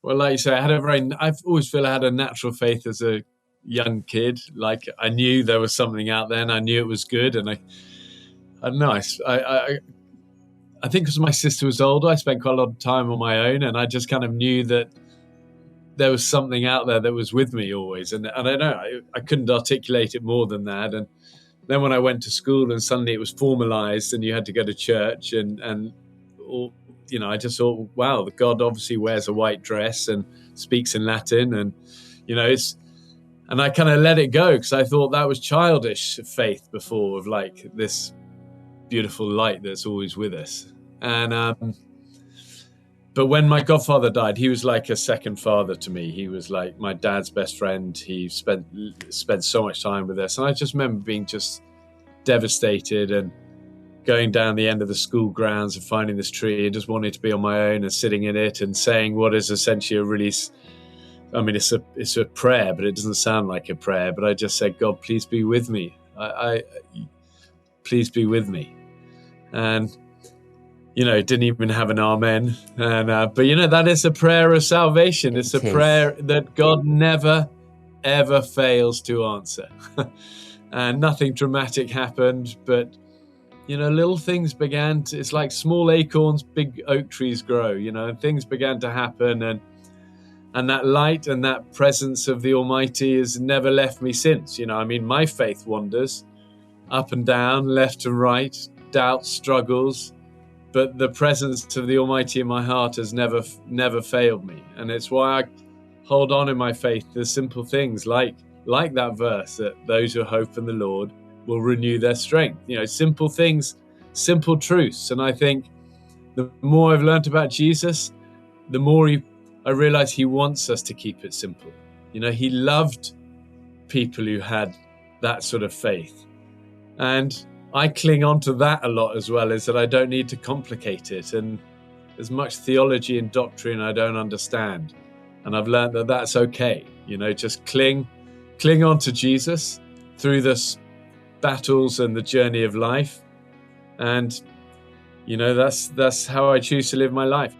Well, like you say, I've always feel I had a natural faith as a young kid. Like I knew there was something out there and I knew it was good. And I don't know, I think because my sister was older, I spent quite a lot of time on my own, and I just kind of knew that there was something out there that was with me always. And I don't know, I couldn't articulate it more than that. And then when I went to school and suddenly it was formalized and you had to go to church and you know, I just thought, wow, God obviously wears a white dress and speaks in Latin. And, you know, and I kind of let it go because I thought that was childish faith before, of like this beautiful light that's always with us. And, but when my godfather died, he was like a second father to me. He was like my dad's best friend. He spent so much time with us. And I just remember being just devastated and going down the end of the school grounds and finding this tree and just wanting to be on my own and sitting in it and saying what is essentially a really, I mean, it's a prayer, but it doesn't sound like a prayer. But I just said, God, please be with me. Please be with me. And, you know, it didn't even have an amen. And, but, you know, that is a prayer of salvation. It's a prayer that God never, ever fails to answer. And nothing dramatic happened, but, you know, little things began to, it's like small acorns, big oak trees grow, you know, and things began to happen. And that light and that presence of the Almighty has never left me since. You know, I mean, my faith wanders up and down, left and right, doubts, struggles, but the presence of the Almighty in my heart has never failed me. And it's why I hold on in my faith to simple things like that verse, that those who hope in the Lord will renew their strength. You know, simple things, simple truths. And I think the more I've learned about Jesus, the more I realize he wants us to keep it simple. You know, he loved people who had that sort of faith. And I cling on to that a lot as well, is that I don't need to complicate it. And there's much theology and doctrine I don't understand. And I've learned that that's okay. You know, just cling on to Jesus through this battles and the journey of life. And, you know, that's how I choose to live my life.